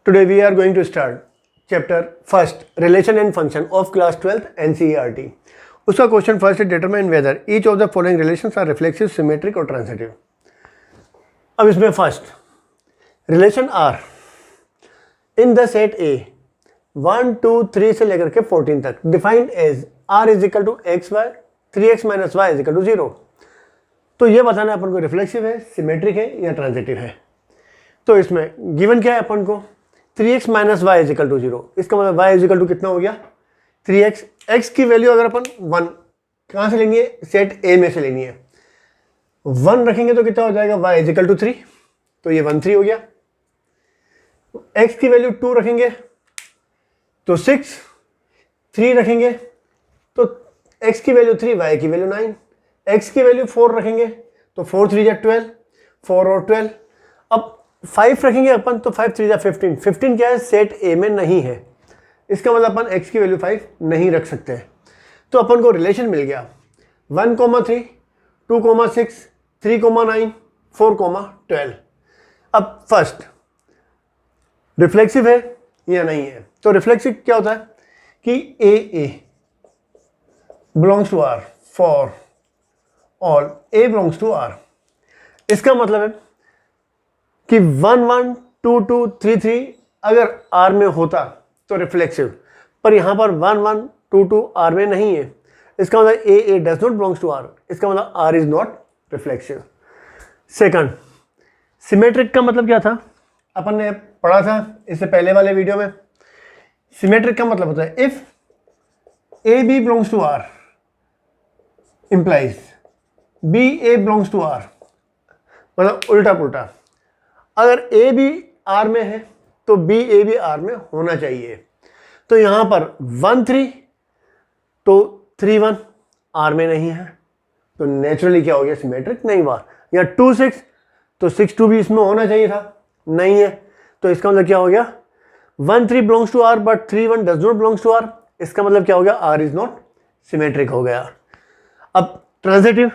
Today we are going to start chapter first, relation and function of class 12th NCERT. उसका question first है, determine whether each of the following relations are reflexive, symmetric और transitive. अब इसमें first relation R in the set A 1 2 3 से लेकर के 14 तक defined as R is equal to x y 3x minus y is equal to 0. तो ये बताना अपन को रिफ्लेक्सिव है, सिमेट्रिक है या ट्रांजिटिव है. तो इसमें गिवन क्या है अपन को, 3x minus y is equal to 0. इसका मतलब y इज इक्वल टू कितना हो गया 3x. x की वैल्यू अगर अपन 1 कहाँ से लेनी है, सेट a में से लेनी है. 1 रखेंगे तो कितना हो जाएगा, y इज इक्वल टू 3, तो ये 1 3 हो गया. x की वैल्यू 2 रखेंगे तो 6, 3 रखेंगे तो x की वैल्यू 3, y की वैल्यू 9, x की वैल्यू 4 रखेंगे तो 4 3 जा 12, 4 और 12. अब 5 रखेंगे अपन तो 5 3 जा 15. 15 क्या है, सेट ए में नहीं है. इसका मतलब अपन x की वैल्यू 5 नहीं रख सकते. तो अपन को रिलेशन मिल गया 1, 3, 2, 6, 3, 9, 4, 12. अब फर्स्ट रिफ्लेक्सिव है या नहीं है. तो रिफ्लेक्सिव क्या होता है कि A belongs to R for all A belongs to R. इसका मतलब है कि 1 1 2 2 3 3 अगर आर में होता तो रिफ्लेक्सिव, पर यहाँ पर 1 1 2 2 आर में नहीं है. इसका मतलब A does not belongs to R. इसका मतलब R is not reflexive. Second symmetric का मतलब क्या था, अपन ने पढ़ा था इससे पहले वाले वीडियो में. सिमेट्रिक का मतलब होता है if a B belongs to R implies b A belongs to R. मतलब उल्टा पुल्टा, अगर ए भी आर में है तो बी ए भी आर में होना चाहिए. तो यहां पर 1 3 तो 3 1 आर में नहीं है, तो नेचुरली क्या हो गया, सिमेट्रिक नहीं हुआ. या 2 6 तो 6 2 भी इसमें होना चाहिए था, नहीं है. तो इसका मतलब क्या हो गया, 1 3 belongs to R but 3 1 does not belongs to R. इसका मतलब क्या हो गया, आर इज नॉट सिमेट्रिक हो गया. अब ट्रांजिटिव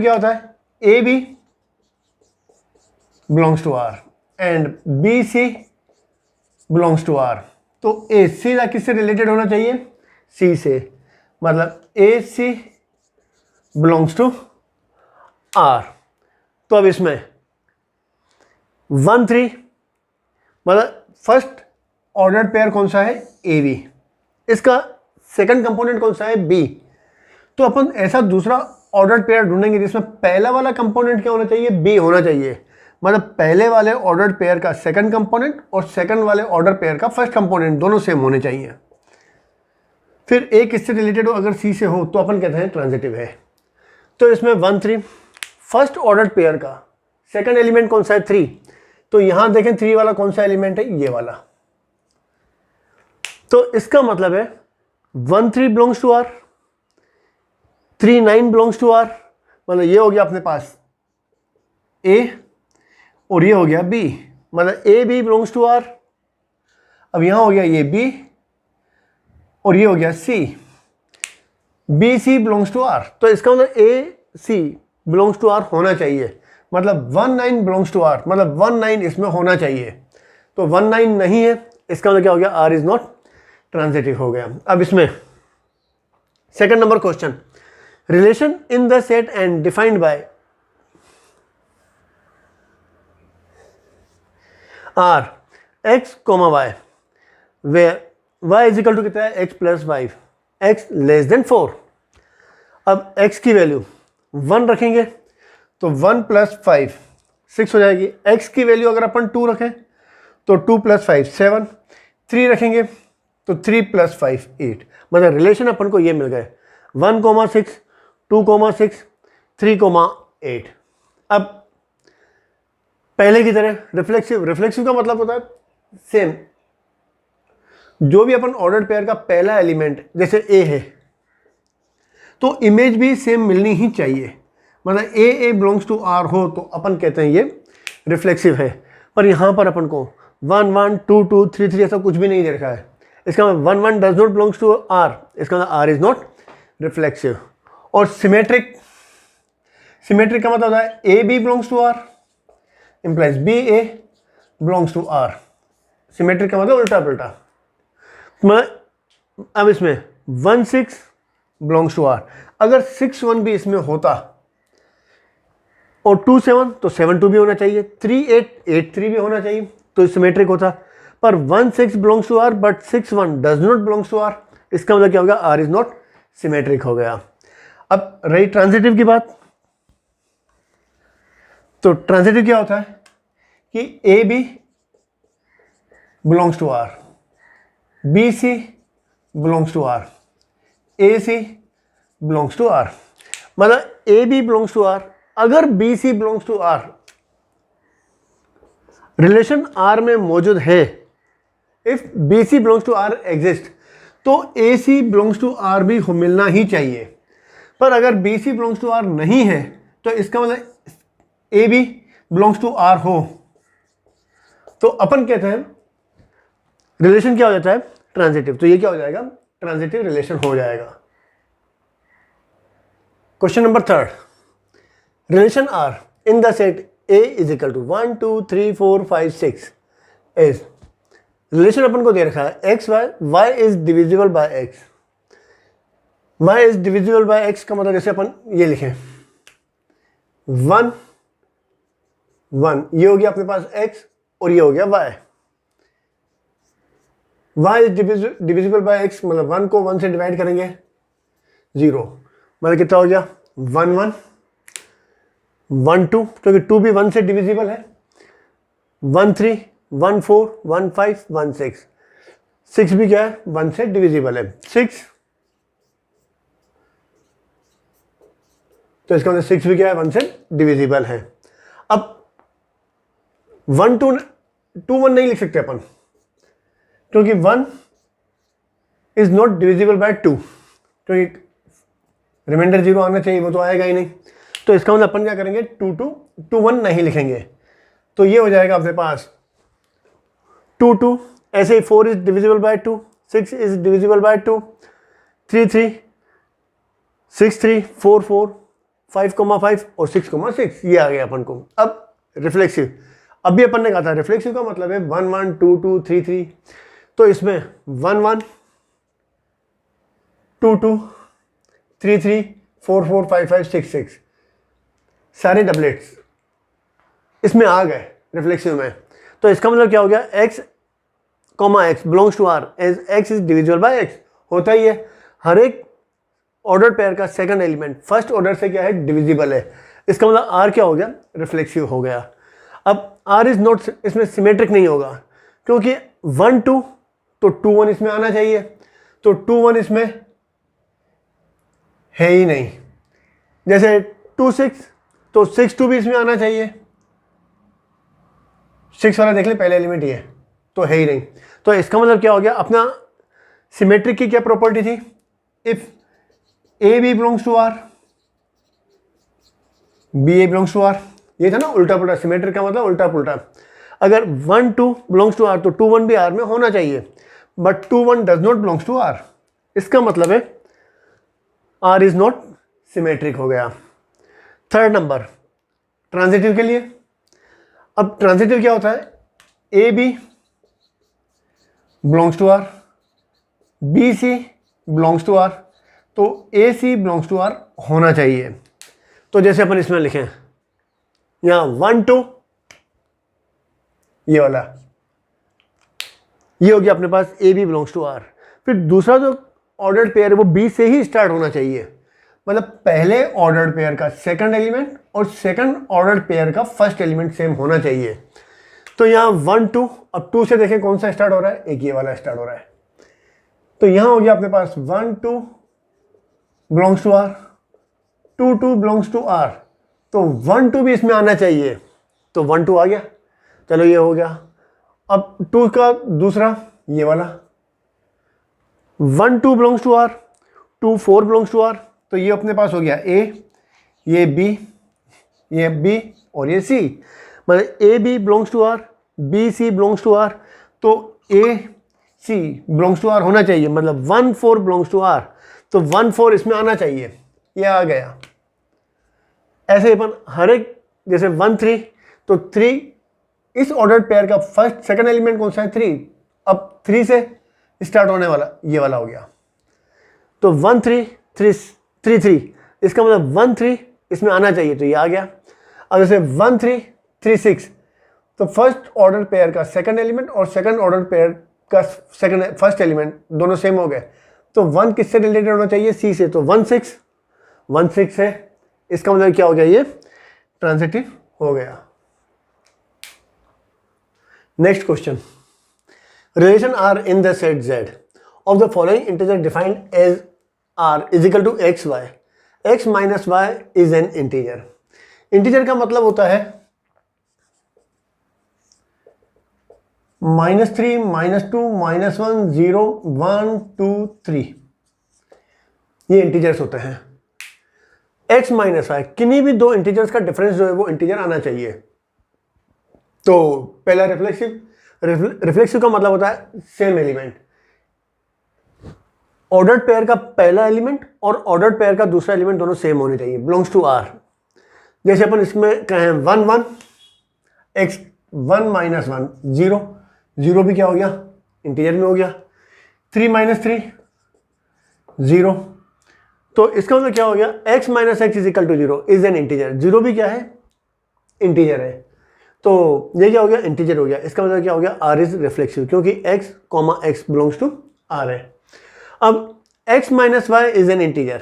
क्या होता है, A B belongs to R and b C belongs to R. तो ए सीधा किससे रिलेटेड होना चाहिए, सी से. मतलब A C belongs to R. तो अब इसमें 1 3 मतलब फर्स्ट ऑर्डर्ड पेयर कौन सा है, ए बी. इसका सेकंड कंपोनेंट कौन सा है, बी. तो अपन ऐसा दूसरा ऑर्डर्ड पेयर ढूंढेंगे जिसमें पहला वाला कंपोनेंट क्या होना चाहिए, बी होना चाहिए. मतलब पहले वाले ऑर्डर्ड पेयर का सेकंड कंपोनेंट और सेकंड वाले ऑर्डर पेयर का फर्स्ट कंपोनेंट दोनों सेम होने चाहिए. फिर एक किससे रिलेटेड हो, अगर सी से हो तो अपन कहते हैं ट्रांजिटिव है. तो इसमें 1 3 फर्स्ट ऑर्डर्ड पेयर का सेकंड एलिमेंट कौन सा है, 3. तो यहां देखें 3 वाला कौन सा एलिमेंट है, ये वाला. तो इसका मतलब है 1 3 belongs to R, 3 9 belongs to R. मतलब ये हो गया अपने पास ए और ये हो गया बी. मतलब A B belongs to R. अब यहां हो गया ये बी और ये हो गया C. B C belongs to R. तो इसका मतलब A C belongs to R होना चाहिए. मतलब 1 9 बिलोंग्स टू आर, मतलब 1 9 इसमें होना चाहिए. तो 1 9 नहीं है, इसका मतलब क्या हो गया, आर इज नॉट ट्रांजिटिव हो गया. अब इसमें second number question, relation in the set and defined by R x comma y where y is equal to कितना है, x plus 5, x less than 4. अब x की वैल्यू 1 रखेंगे तो 1 प्लस 5 6 हो जाएगी. x की वैल्यू अगर अपन 2 रखें तो 2 प्लस 5 7, 3 रखेंगे तो 3 प्लस 5 8. मतलब रिलेशन अपन को ये मिल गए 1 6 2 6 3 8. अब पहले की तरह रिफ्लेक्सिव का मतलब होता है सेम, जो भी अपन ऑर्डर्ड पेयर का पहला एलिमेंट जैसे ए है तो इमेज भी सेम मिलनी ही चाहिए. मतलब ए बिलोंग्स टू आर हो तो अपन कहते हैं ये रिफ्लेक्सिव है. पर यहाँ पर अपन को 1 1 2 2 3 3 ऐसा कुछ भी नहीं दे रखा है. इसका मतलब 1 1 does not belongs to R. इसका मतलब आर इज नॉट रिफ्लेक्सिव. और सिमेट्रिक का मतलब होता है A B belongs to R implies b A belongs to R. Symmetric का मतलब उल्टा पुल्टा। मतलब अब इसमें 1 6 बिलोंग्स टू आर, अगर 6 1 भी इसमें होता और 2 7 तो 7 2 भी होना चाहिए, 3 8 8 3 भी होना चाहिए, तो सिमेट्रिक होता। पर 1 6 belongs to R but 6 1 does not belongs to R, इसका मतलब क्या होगा, आर इज नॉट सिमेट्रिक हो गया। अब रही ट्रांजिटिव की बात, तो ट्रांजिटिव क्या होता है कि A B belongs to R, B C belongs to R, A C belongs to R. मतलब A B belongs to R, अगर B C belongs to R, relation R में मौजूद है, if B C belongs to R exist, तो ए सी belongs to R भी मिलना ही चाहिए। पर अगर B C belongs to R नहीं है, तो इसका मतलब A B belongs to are हो, तो अपन कहते हैं रिलेशन क्या हो जाता है, ट्रांजिटिव। तो ये क्या हो जाएगा, ट्रांजिटिव रिलेशन हो जाएगा। Question number 3, relation R in the set A is equal to 1 2 3 4 5 6 is, relation अपन को दे रखा है x Y, Y is divisible by X, Y is divisible by X का मतलब जैसे अपन ये लिखें 1 1, ये हो गया अपने पास x और ये हो गया y, y is divisible by x, मतलब 1 को 1 से डिवाइड करेंगे 0, मतलब कितना हो गया 1 1 1 2, क्योंकि 2 भी 1 से डिविजिबल है, 1 3 1 4 1 5 1 6, 6 भी क्या है 1 से डिविजिबल है 6, तो इसका मतलब 6 भी क्या है 1 से डिविजिबल है। अब 1 2 2 1 नहीं लिख सकते अपन, क्योंकि 1 इज नॉट डिविजिबल बाय 2, क्योंकि रिमाइंडर 0 आना चाहिए, वो तो आएगा ही नहीं। तो इसका मतलब अपन क्या करेंगे 2 2 2 1 नहीं लिखेंगे, तो ये हो जाएगा अपने पास 2 2, ऐसे ही 4 is divisible bye 2, 6 is divisible bye 2, 3 3 6 3 4 4 5 5 और 6 6, ये आ गया अपन को। अब रिफ्लेक्सिव, अभी अपन ने कहा था रिफ्लेक्सिव का मतलब है 1 1 2 2 3 3, तो इसमें 1 1 2 2 3 3 4 4 5 5 6 6 सारे डबलेट्स इसमें आ गए रिफ्लेक्सिव में। तो इसका मतलब क्या हो गया, x x belongs to R as x is divisible by x, होता ही है, हर एक ऑर्डर पेयर का सेकंड एलिमेंट फर्स्ट ऑर्डर से क्या है, डिविजिबल है। इसका मतलब r क्या हो गया, रिफ्लेक्सिव हो गया। अब r इज नॉट, इसमें सिमेट्रिक नहीं होगा, क्योंकि 1 2 तो 2 1 इसमें आना चाहिए, तो 2 1 इसमें है ही नहीं। जैसे 2 6 तो 6 2 भी इसमें आना चाहिए, 6 वाला देख ले पहले एलिमेंट ये तो है ही नहीं। तो इसका मतलब क्या हो गया, अपना सिमेट्रिक की क्या प्रॉपर्टी थी, if a B belongs to R, B A belongs to R, ये था ना उल्टा पुल्टा, सिमेट्रिक का मतलब उल्टा पुल्टा। अगर 1 2 बिलोंग्स टू आर तो 2 1 भी आर में होना चाहिए, but 2 1 does not belongs to R, इसका मतलब है आर इज नॉट सिमेट्रिक हो गया। थर्ड नंबर ट्रांजिटिव के लिए, अब ट्रांजिटिव क्या होता है, A B belongs to R, B C belongs to R, तो ए सी बिलोंग्स टू आर होना चाहिए। तो जैसे अपन इसमें लिखें यहां 1 2, ये वाला, ये हो गया अपने पास A B belongs to R. फिर दूसरा जो ऑर्डर्ड पेयर है वो बी से ही स्टार्ट होना चाहिए, मतलब पहले ऑर्डर्ड पेयर का सेकंड एलिमेंट और सेकंड ऑर्डर्ड पेयर का फर्स्ट एलिमेंट सेम होना चाहिए। तो यहाँ 1 2, अब 2 से देखें कौन सा स्टार्ट हो रहा है, एक ये वाला स्टार्ट हो रहा है, तो यहाँ हो गया अपने पास 1 2 belongs to R, 2 2 belongs to R, तो 1 2 भी इसमें आना चाहिए, तो 1 2 आ गया, चलो ये हो गया। अब 2 का दूसरा ये वाला 1 2 belongs to R, 2 4 belongs to R, तो ये अपने पास हो गया ए, ये बी, ये बी और ये सी, मतलब A B belongs to R, B C belongs to R, तो ए सी बिलोंग्स टू आर होना चाहिए, मतलब 1 4 बिलोंग्स टू आर, तो 1 4 इसमें आना चाहिए, ये आ गया। ऐसे अपन हर एक, जैसे 1 3 तो 3 इस ऑर्डर्ड पेयर का फर्स्ट सेकंड एलिमेंट कौन सा है? 3। अब 3 से स्टार्ट होने वाला ये वाला हो गया, तो 1 3 3 3 3, इसका मतलब 1 3 इसमें आना चाहिए, तो ये आ गया। अब जैसे 1 3 3 6, तो फर्स्ट ऑर्डर पेयर का सेकंड एलिमेंट और सेकंड ऑर्डर पेयर का फर्स्ट एलिमेंट दोनों सेम हो गए, तो 1 किससे रिलेटेड होना चाहिए? सी से, तो 1 6 है, इसका मतलब क्या हो गया? ये ट्रांजिटिव हो गया। Next question, relation R in the set Z of the following integer defined as R is equal to x y, x minus y is an integer. Integer का मतलब होता है -3 -2 -1 0 1 2 3, ये इंटीजर्स होते हैं। x माइनस वाई, किन्हीं भी दो इंटीजर्स का डिफरेंस जो है वो इंटीजर आना चाहिए। तो पहला रिफ्लेक्सिव का मतलब होता है सेम एलिमेंट, ऑर्डर्ड पेयर का पहला एलिमेंट और ऑर्डर्ड पेयर का दूसरा एलिमेंट दोनों सेम होने चाहिए, बिलोंग्स टू R। जैसे अपन इसमें कहें 1 1 x 1 माइनस 1 0, 0 भी क्या हो गया? इंटीजर में हो गया। 3 माइनस 3 0, तो इसका मतलब क्या हो गया? x minus x is equal to 0 is an integer. 0 भी क्या है? इंटीजर है, तो ये क्या हो गया? इंटीजर हो गया। इसका मतलब क्या हो गया? R इज रिफ्लेक्सिव, क्योंकि x x belongs to R है। अब x minus y is an integer,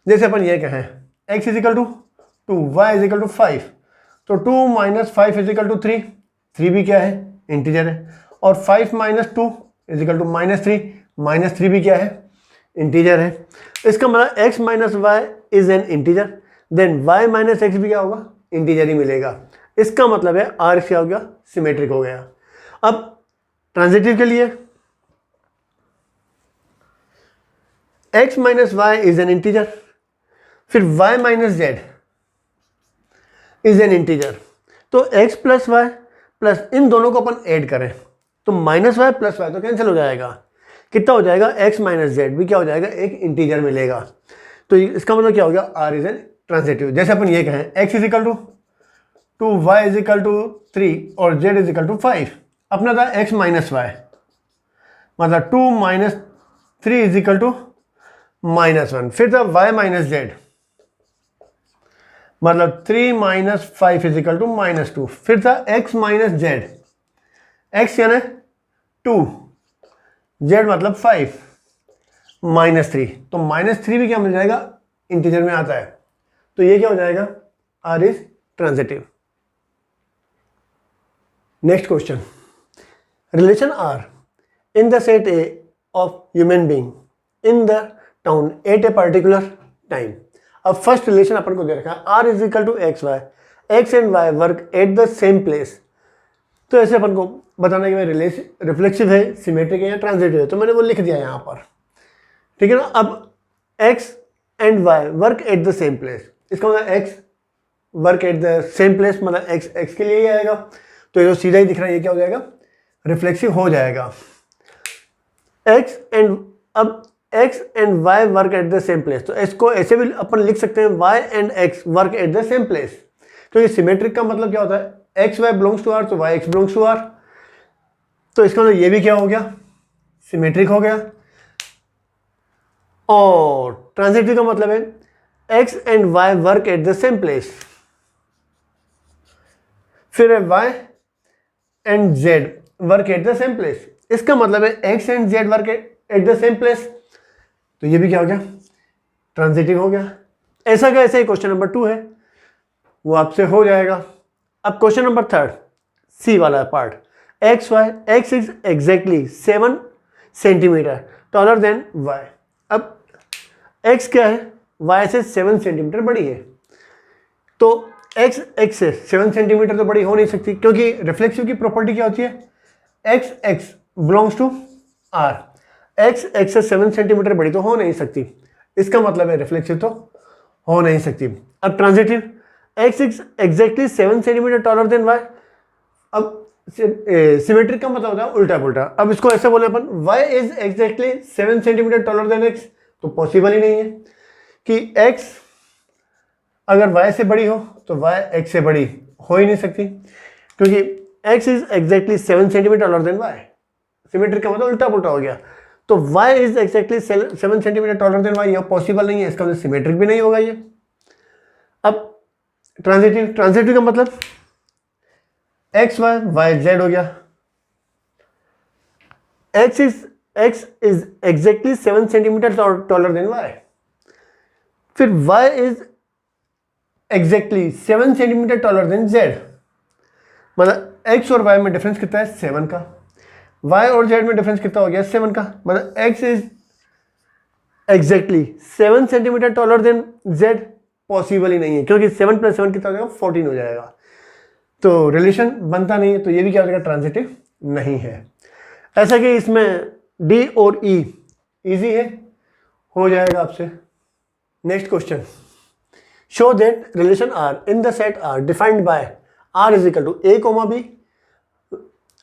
जैसे अपन ये कहें x is equal to 2 y is equal to 5, तो 2 माइनस 5 इज इक्वल टू 3, 3 भी क्या है? इंटीजर है। और 5 माइनस 2 इज इक्वल टू -3 -3 भी क्या है? इंटीजर है। इसका मतलब x minus y is an integer, then y minus x भी क्या होगा? इंटीजर ही मिलेगा। इसका मतलब है R क्या हो गया? सिमेट्रिक हो गया। अब ट्रांजिटिव के लिए x minus y is an integer, फिर y minus z is an integer, तो x प्लस वाई प्लस इन दोनों को अपन ऐड करें तो माइनस वाई प्लस वाई तो कैंसिल हो जाएगा, कितना हो जाएगा? x माइनस जेड भी क्या हो जाएगा? एक इंटीजर मिलेगा। तो इसका मतलब क्या हो गया? R is an transitive. जैसे अपन ये कहें x is equal to 2 y is equal to 3 और z इज इक्वल टू 5, अपना था x माइनस वाई, मतलब 2 माइनस 3 इज इक्वल टू -1, फिर था y माइनस जेड, मतलब 3 माइनस 5 इज इक्वल टू -2, फिर था x माइनस जेड, x यानी 2, z मतलब 5 -3, तो -3 भी क्या मिल जाएगा? इंटीजर में आता है, तो ये क्या हो जाएगा? R is transitive. Next question, relation R in the set A of human being in the town at a particular time. अब फर्स्ट रिलेशन अपन को दे रखा है R is equal to x y, x and y work at the same place. तो ऐसे अपन को बताना कि भाई रिफ्लेक्सिव है, सिमेट्रिक है या ट्रांजिटिव है, तो मैंने वो लिख दिया यहाँ पर, ठीक है ना। अब x and y work at the same place, इसका मतलब x work at the same place, मतलब x के लिए ही आएगा, तो ये जो सीधा ही दिख रहा है ये क्या हो जाएगा? रिफ्लेक्सिव हो जाएगा। अब x and y work at the same place, तो इसको ऐसे भी अपन लिख सकते हैं y and x work at the same place, तो ये सिमेट्रिक का मतलब क्या होता है? X y belongs to R, तो y x belongs to R, तो इसका मतलब ये भी क्या हो गया? सिमेट्रिक हो गया। और ट्रांजिटिव का मतलब है x and y work at the same place, फिर है y and z work at the same place, इसका मतलब है x and z work at the same place, तो ये भी क्या हो गया? ट्रांजिटिव हो गया। ऐसा का ऐसा ही क्वेश्चन नंबर 2 है, वो आपसे हो जाएगा। अब क्वेश्चन नंबर 3 सी वाला part, x is exactly 7 centimetre taller then y। अब x क्या है? y से 7 सेंटीमीटर बड़ी है, तो x से 7 सेंटीमीटर तो बड़ी हो नहीं सकती, क्योंकि रिफ्लेक्सिव की प्रॉपर्टी क्या होती है? x belongs to R, x से 7 सेंटीमीटर बड़ी तो हो नहीं सकती, इसका मतलब है रिफ्लेक्सिव तो हो नहीं सकती। अब transitive, x is exactly 7 centimetre taller then y। अब सिमेट्रिक का मतलब होता है उल्टा पुल्टा। अब इसको ऐसे बोले अपन y is exactly 7 centimetre taller then x, तो पॉसिबल ही नहीं है कि x अगर y से बड़ी हो तो y x से बड़ी हो ही नहीं सकती, क्योंकि x is exactly 7 centimetre taller then y। Symmetric का मतलब उल्टा पुल्टा हो गया। तो y is exactly 7 centimetre taller then y, यह पॉसिबल नहीं है, इसका मतलब सिमेट्रिक भी नहीं होगा ये। अब ट्रांजिटिव का मतलब x y y z हो गया। x is exactly 7 centimetre taller then y, फिर y is exactly 7 centimetre taller than z। मतलब x और y में डिफरेंस कितना है 7 का, y और z में डिफरेंस कितना हो गया 7 का। मतलब x is exactly 7 centimetre taller than z possible ही नहीं है, क्योंकि 7 + 7 कितना हो जाएगा 14 हो जाएगा। तो रिलेशन बनता नहीं है, तो ये भी क्या हो जाएगा ट्रांजिटिव नहीं है। ऐसा कि इसमें D और E इजी है, हो जाएगा आपसे। Next question, show that relation R in the set R defined by R is equal to A, B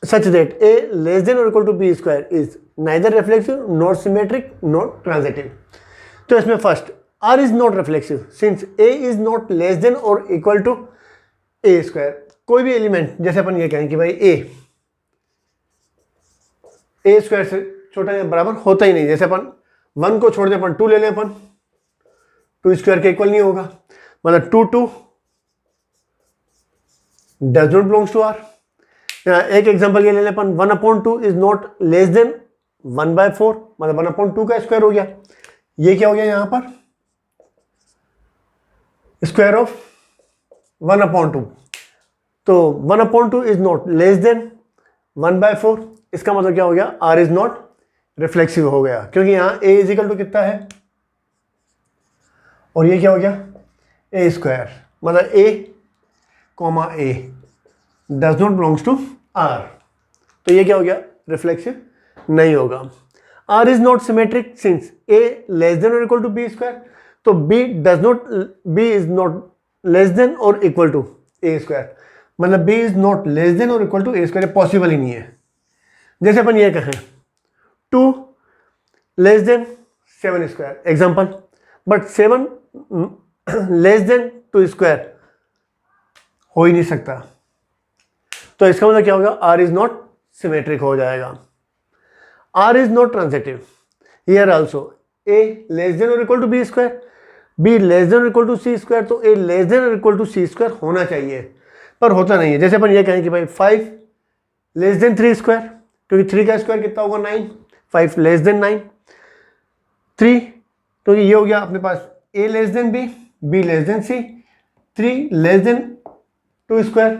such that A less than or equal to B square is neither reflexive nor symmetric nor transitive। तो इसमें first R is not reflexive since A is not less than or equal to A square। कोई भी element, जैसे अपन ये कहें कि भाई A स्क्वायर से छोटा या बराबर होता ही नहीं। जैसे अपन 1 को छोड़ दें, अपन 2 ले लें, अपन 2 स्क्वायर के इक्वल नहीं होगा। मतलब 2 does not belongs to R। एक एग्जांपल ये ले लें अपन, 1/2 इज नॉट लेस देन 1/4, मतलब 1/2 का स्क्वायर हो गया। ये क्या हो गया यहां पर स्क्वायर ऑफ 1/2। तो 1/2 इज नॉट लेस देन 1/4, इसका मतलब क्या हो गया R इज नॉट रिफ्लेक्सिव हो गया, क्योंकि यहां A इज इक्वल टू कितना है और ये क्या हो गया A स्क्वायर। मतलब A does not belongs to R, तो ये क्या हो गया रिफ्लेक्सिव नहीं होगा। R is not symmetric since A less than और इक्वल टू B स्क्वायर, तो B is not less than और इक्वल टू A स्क्वायर। मतलब B is not less than और equal to A square, possible ही नहीं है। जैसे अपन ये कहें 2 less than 7 square example, but 7 less than 2 square हो ही नहीं सकता। तो इसका मतलब क्या होगा R इज नॉट सिमेट्रिक हो जाएगा। R is not transitive here also. A less than और equal to B square, B less than और इक्वल टू C स्क्वायर, तो A लेस देन और इक्वल टू C स्क्वायर होना चाहिए, पर होता नहीं है। जैसे अपन ये कहें कि भाई 5 लेस देन 3 स्क्वायर, क्योंकि 3 का स्क्वायर कितना होगा 9, 5 लेस देन 9, 3, तो ये हो गया अपने पास A less then B less then C, 3 less than 2 square,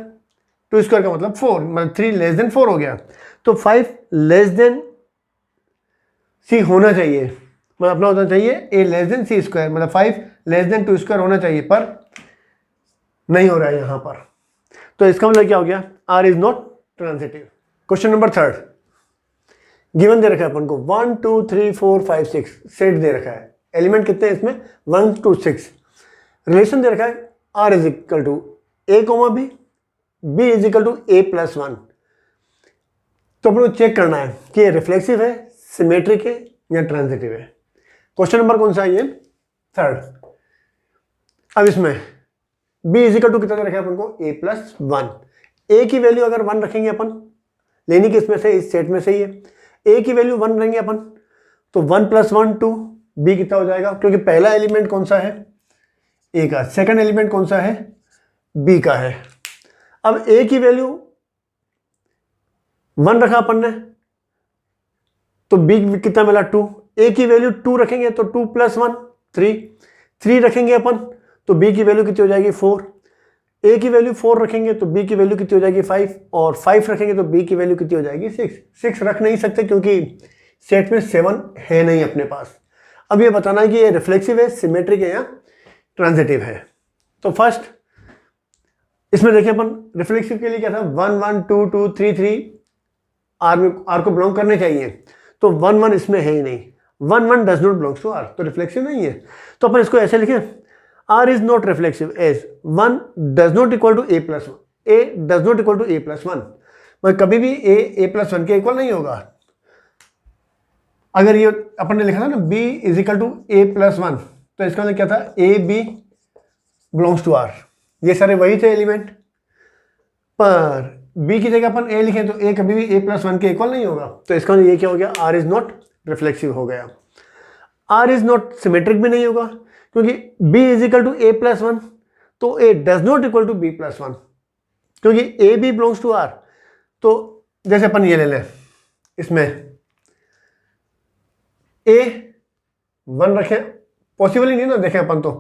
2 square का मतलब 4, मतलब 3 लेस देन 4 हो गया। तो 5 लेस देन C होना चाहिए, मतलब अपना होना चाहिए A less then C square, मतलब 5 लेस देन 2 स्क्वायर होना चाहिए, पर नहीं हो रहा है यहाँ पर। तो इसका मतलब क्या हो गया R is not transitive. Question number 3, given दे रखा है अपन को 1 2 3 4 5 6 सेट दे रखा है। एलिमेंट कितने हैं इसमें 1 to 6। रिलेशन दे रखा है R is equal to A, B is equal to A + 1। तो अपन को चेक करना है कि ये रिफ्लेक्सिव है, सिमेट्रिक है या ट्रांजिटिव है। क्वेश्चन नंबर कौन सा है ये 3। अब इसमें B इज इक्वल टू कितना दे रखा है अपन को A + 1। A की वैल्यू अगर 1 रखेंगे अपन, लेनी कि इसमें से इस सेट में से ही है, A की वैल्यू 1 रहेंगे अपन, तो 1 + 1 2, B कितना हो जाएगा, क्योंकि पहला एलिमेंट कौन सा है A का, सेकंड एलिमेंट कौन सा है B का है। अब A की वैल्यू 1 रखा अपन ने, तो B कितना मिला 2। A की वैल्यू 2 रखेंगे तो 2 + 1 3, 3 रखेंगे अपन तो B की वैल्यू कितनी हो जाएगी 4। A की वैल्यू 4 रखेंगे तो B की वैल्यू कितनी हो जाएगी 5, और 5 रखेंगे तो B की वैल्यू कितनी हो जाएगी 6। 6 रख नहीं सकते क्योंकि सेट में 7 है नहीं अपने पास। अब ये बताना है कि ये रिफ्लेक्सिव है, सिमेट्रिक है या ट्रांजिटिव है। तो फर्स्ट इसमें देखिए अपन रिफ्लेक्सिव के लिए क्या था 1 1 2 2 3 3 R को बिलोंग करने चाहिए, तो 1 1 इसमें है ही नहीं, 1 1 does not belongs to R, तो रिफ्लेक्सिव नहीं है। तो अपन इसको ऐसे लिखें R is not reflexive as 1 does not equal to A + 1, A does not equal to A + 1, मतलब कभी भी A + 1 के इक्वल नहीं होगा। अगर ये अपन ने लिखा था ना B is equal to A + 1, तो इसका मतलब क्या था A B belongs to R, ये सारे वही थे एलिमेंट, पर बी की जगह अपन ए लिखें तो ए कभी भी a+1 के इक्वल नहीं होगा, तो इसका मतलब ये क्या हो गया, आर इज नॉट रिफ्लेक्सिव हो गया। आर इज नॉट सिमेट्रिक भी नहीं होगा, क्योंकि b is equal to a+1, तो a does not equal to b+1, क्योंकि a b belongs to R. तो जैसे अपन ये ले लें, इसमें a 1 रखें, पॉसिबल ही नहीं ना, देखें अपन तो,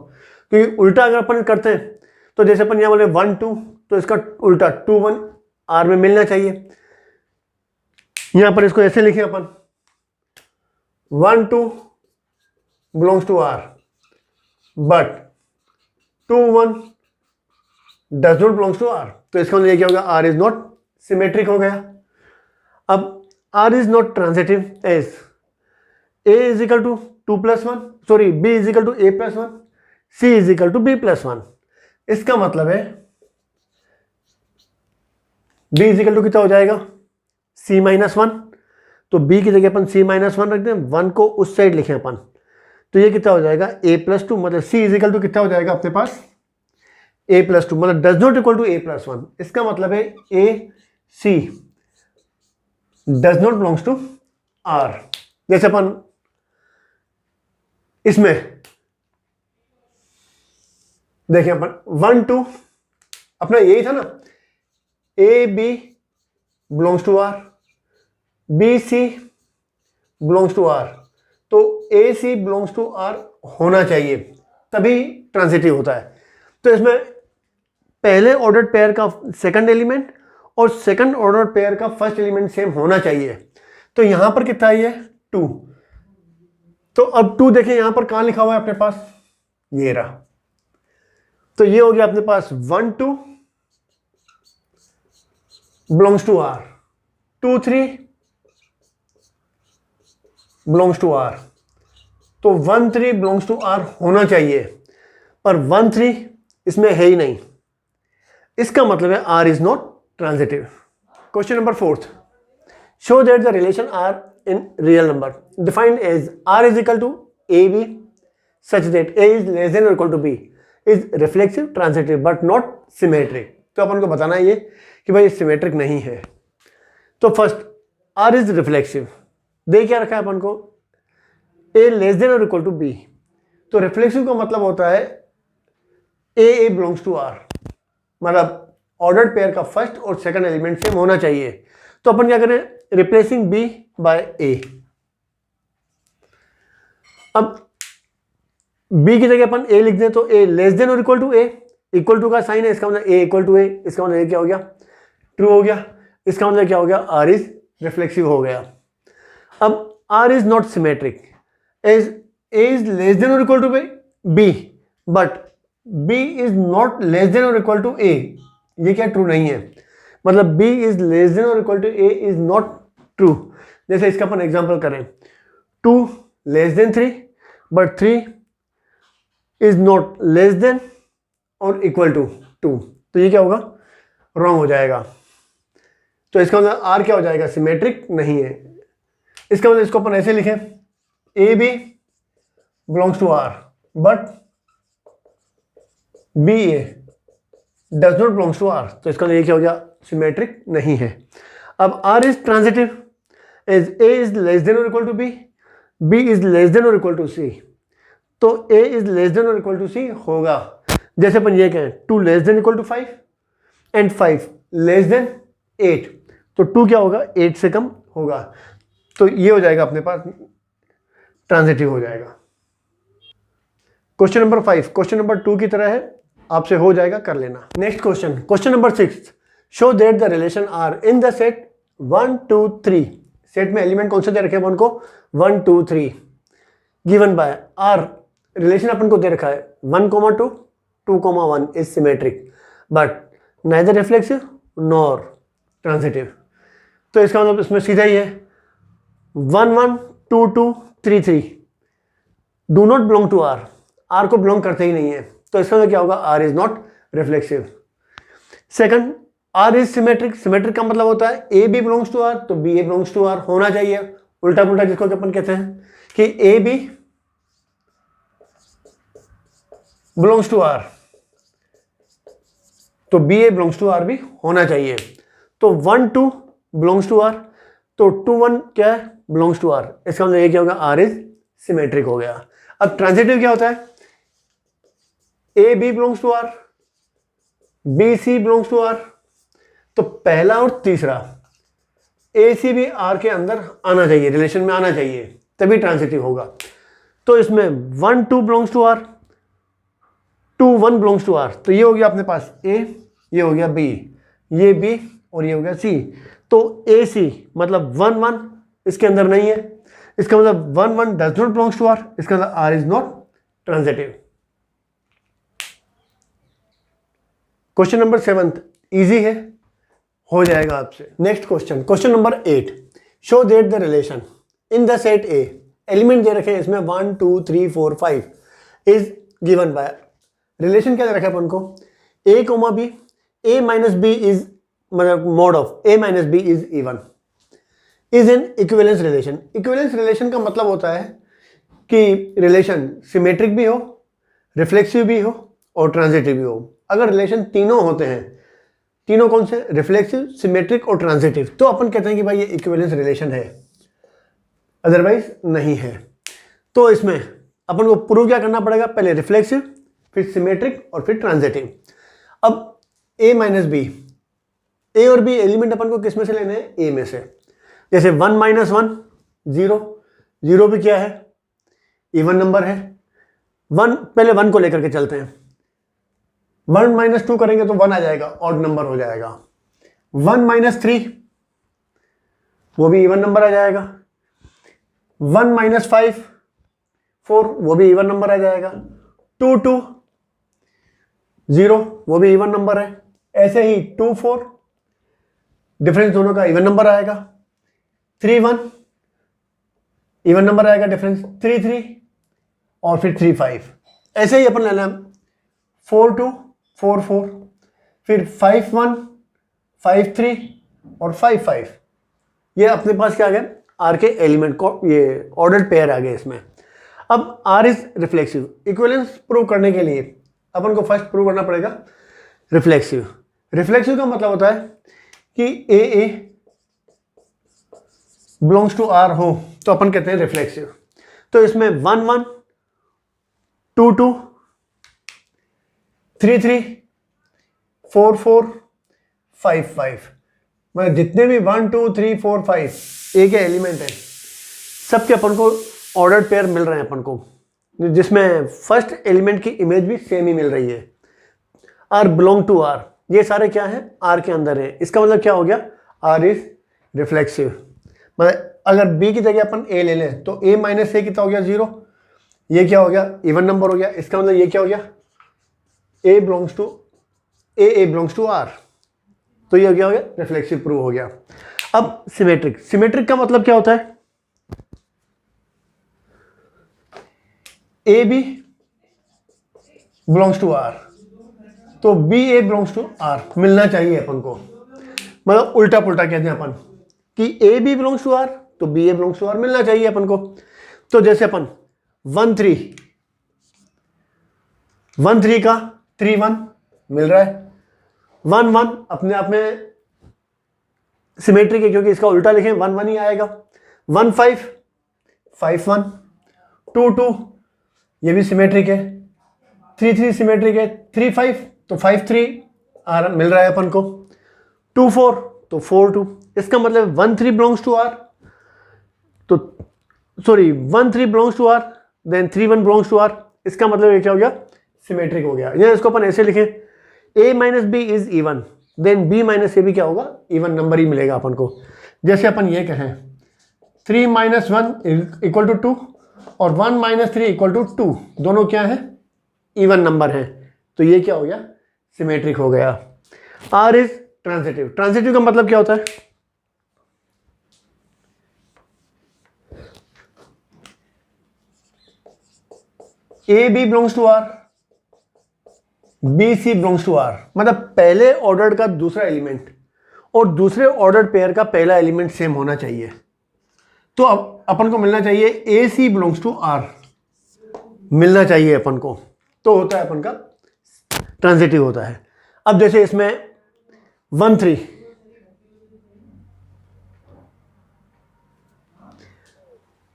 क्योंकि उल्टा अगर अपन करते हैं तो जैसे अपन यहाँ बोले 1 2, तो इसका उल्टा 2 1 आर में मिलना चाहिए। यहां पर इसको ऐसे लिखें अपन 1 2 belongs to R but 2 1 does not belongs to R, तो इसका मतलब क्या होगा, आर इज नॉट सिमेट्रिक हो गया। अब R is not transitive as a is equal to 2+1, sorry b is equal to a+1, c is equal to b+1। इसका मतलब है b इज इक्वल टू कितना हो जाएगा, c-1, तो b की जगह अपन c-1 रख दें, 1 को उस साइड लिखें अपन, तो ये कितना हो जाएगा a+2, मतलब c इज इक्वल टू कितना हो जाएगा अपने पास a+2, मतलब does not equal to a+1। इसका मतलब है a c does not belongs to r। जैसे अपन इसमें देखिए अपन 1 2 अपना यही था ना, a B belongs to R, B C belongs to R, तो ए सी बिलोंग्स टू आर होना चाहिए, तभी ट्रांजिटिव होता है। तो इसमें पहले ऑर्डर पेयर का सेकंड एलिमेंट और सेकंड ऑर्डर पेयर का फर्स्ट एलिमेंट सेम होना चाहिए। तो यहां पर कितना है, ये 2, तो अब 2 देखें यहां पर कहां लिखा हुआ है अपने पास, ये रहा, तो ये हो गया अपने पास 1 2 belongs to R, 2 3 belongs to R, तो 1 3 बिलोंग्स टू आर होना चाहिए, पर 1 3 इसमें है ही नहीं, इसका मतलब है R is not transitive. Question number 4, show that the relation R in real number defined as r is equal to ab such that a is less than or equal to b is reflexive, transitive but not symmetric। तो अपन को बताना है ये कि भाई symmetric नहीं है। तो फर्स्ट r इज रिफ्लेक्सिव, दे क्या रखा है अपन को, a लेस देन और इक्वल टू b, तो रिफ्लेक्सिव का मतलब होता है a बिलोंग्स टू r, मतलब ऑर्डर्ड पेयर का फर्स्ट और सेकंड एलिमेंट सेम होना चाहिए। तो अपन क्या करें, रिप्लेसिंग b बाय a। अब b की जगह अपन a लिख दें तो a लेस देन और equal to a, equal to का साइन है, इसका मतलब a इक्वल टू a, इसका मतलब क्या हो गया, ट्रू हो गया। इसका मतलब क्या हो गया, r इज रिफ्लेक्सिव हो गया। अब r is not symmetric as a is less than और equal to b but b is not less than और इक्वल टू a, ये क्या ट्रू नहीं है, मतलब b इज लेस देन और equal to a is not true. जैसे इसका अपन एग्जांपल करें, 2 less than 3 but 3 is not less than और इक्वल टू 2, तो ये क्या होगा, रॉन्ग हो जाएगा। तो इसका मतलब आर क्या हो जाएगा, सिमेट्रिक नहीं है। इसका मतलब इसको अपन ऐसे लिखें, A B belongs to R but B A does not belongs to R, तो इसका मतलब ये क्या हो गया, सिमेट्रिक नहीं है। अब R is transitive as a is less than और equal to b, b is less than और इक्वल टू c, तो a इज लेस देन और इक्वल टू c होगा। जैसे अपन ये कहें 2 less than equal to 5 and 5 less than 8, तो 2 क्या होगा, 8 से कम होगा, तो ये हो जाएगा अपने पास ट्रांजिटिव हो जाएगा। क्वेश्चन नंबर 5 क्वेश्चन नंबर 2 की तरह है, आपसे हो जाएगा, कर लेना। Next question, question number 6, show that the relation R in the set 1 2 3, set में एलिमेंट कौन से दे रखे हैं अपन को, 1 2 3, गिवन बाय आर, रिलेशन अपन को दे रखा है 1 2 2 1 is symmetric but neither reflexive nor transitive. तो इसका मतलब इसमें सीधा ही है 1 1 2 2 3 3 do not belong to R, R को बिलोंग करते ही नहीं है, तो इसका मतलब क्या होगा, R is not reflexive. Second, R is symmetric, symmetric का मतलब होता है A B belongs to R, तो B A belongs to R होना चाहिए, उल्टा पुल्टा जिसको अपन कहते हैं कि A B belongs to R, तो B A belongs to R भी होना चाहिए। तो 1 2 बिलोंग्स टू आर, तो 2 1 क्या है, बिलोंग्स टू आर। इसका मतलब ये क्या होगा, आर इज सिमेट्रिक हो गया। अब ट्रांजिटिव क्या होता है, A B belongs to R, B C belongs to R. तो पहला और तीसरा ए सी भी आर के अंदर आना चाहिए, रिलेशन में आना चाहिए, तभी ट्रांजिटिव होगा। तो इसमें 1 2 belongs to R, 2 1 belongs to R. तो ये हो गया अपने पास ए, ये हो गया बी, ये बी और ये हो गया सी। तो ए सी मतलब 1 1 इसके अंदर नहीं है, इसका मतलब 1 1 does not belongs to R, इसका मतलब R is not transitive. Question number 7 easy है, हो जाएगा आपसे। Next question, question number 8, show that the relation in the set A, element दे रखे हैं इसमें 1 2 3 4 5 इज गिवन बाय, रिलेशन क्या दे रखा है अपन को, A comma B, A minus B is मतलब mod of A minus B is even, is an equivalence relation. Equivalence relation का मतलब होता है कि रिलेशन सिमेट्रिक भी हो, रिफ्लेक्सिव भी हो और ट्रांजिटिव भी हो। अगर रिलेशन तीनों होते हैं, तीनों कौन से, रिफ्लेक्सिव, सिमेट्रिक और ट्रांजिटिव, तो अपन कहते हैं कि भाई ये इक्विवेलेंस रिलेशन है, अदरवाइज नहीं है। तो इसमें अपन को प्रूव क्या करना पड़ेगा, पहले रिफ्लेक्सिव, फिर सिमेट्रिक और फिर ट्रांजिटिव। अब ए माइनस बी, ए और बी एलिमेंट अपन को किस में से लेने हैं, ए में से। जैसे 1 - 1 0, 0 भी क्या है, इवन नंबर है। 1 पहले 1 को लेकर के चलते हैं, 1 - 2 करेंगे तो 1 आ जाएगा, ऑड नंबर हो जाएगा। 1 - 3 वो भी इवन नंबर आ जाएगा। 1 - 5 4 वो भी इवन नंबर आ जाएगा। 2 2 0 वो भी इवन नंबर है। ऐसे ही 2 4 डिफरेंस दोनों का इवन नंबर आएगा। 3 1 इवन नंबर आएगा डिफरेंस। 3 3 और फिर 3 5। ऐसे ही अपन लेना 4 2 4 4, फिर 5 1 5 3 और 5 5। ये अपने पास क्या आ गया, आर के एलिमेंट को, ये ऑर्डर्ड पेयर आ गए इसमें। अब R is reflexive, equivalence prove करने के लिए अपन को फर्स्ट प्रूव करना पड़ेगा रिफ्लेक्सिव। रिफ्लेक्सिव का मतलब होता है कि ए बिलोंग्स टू आर हो तो अपन कहते हैं रिफ्लेक्सिव। तो इसमें 1 1 2 2 3 3 4 4 5 5, मतलब जितने भी 1 2 3 4 5 ए के एलिमेंट हैं, सबके अपन को ऑर्डर्ड पेयर मिल रहे हैं अपन को, जिसमें फर्स्ट एलिमेंट की इमेज भी सेम ही मिल रही है। आर बिलोंग टू आर, ये सारे क्या हैं, आर के अंदर है। इसका मतलब क्या हो गया, आर इज रिफ्लेक्सिव। मतलब अगर बी की जगह अपन ए ले लें तो ए माइनस ए कितना हो गया, 0। ये क्या हो गया, इवन नंबर हो गया। इसका मतलब ये क्या हो गया, ए बिलोंग्स टू आर। तो ये क्या हो गया, रिफ्लेक्सिव प्रूव हो गया। अब सिमेट्रिक, सिमेट्रिक का मतलब क्या होता है, A B belongs to R, तो B A belongs to R मिलना चाहिए अपन को। मतलब उल्टा पुल्टा कहते हैं अपन कि A B belongs to R तो B A belongs to R मिलना चाहिए अपन को। तो जैसे अपन 1 3 का 3 1 मिल रहा है। 1 1 अपने आप में सिमेट्रिक है क्योंकि इसका उल्टा लिखें 1 1 ही आएगा। 1 5 5 1, 2 2 ये भी सिमेट्रिक है। 3 3 सिमेट्रिक है। 3 5 तो 5 3 मिल रहा है अपन को। 2 4 तो 4 2। इसका मतलब 1 3 बिलोंग्स टू आर, तो sorry 1 3 belongs to R then 3 1 belongs to R. इसका मतलब ये क्या हो गया, सिमेट्रिक हो गया। या इसको अपन ऐसे लिखें, a minus B is even, then b minus A भी क्या होगा, इवन नंबर ही मिलेगा अपन को। जैसे अपन ये कहें 3 - 1 = 2 और 1 - 3 = 2, दोनों क्या है, इवन नंबर है। तो ये क्या हो गया, सिमेट्रिक हो गया। r is transitive. ट्रांजिटिव का मतलब क्या होता है, A B belongs to R, B C belongs to R. मतलब पहले ऑर्डर का दूसरा एलिमेंट और दूसरे ऑर्डर पेयर का पहला एलिमेंट सेम होना चाहिए। तो अब अपन को मिलना चाहिए ए सी बिलोंग्स टू आर मिलना चाहिए अपन को, तो होता है अपन का ट्रांजिटिव होता है। अब जैसे इसमें 1 3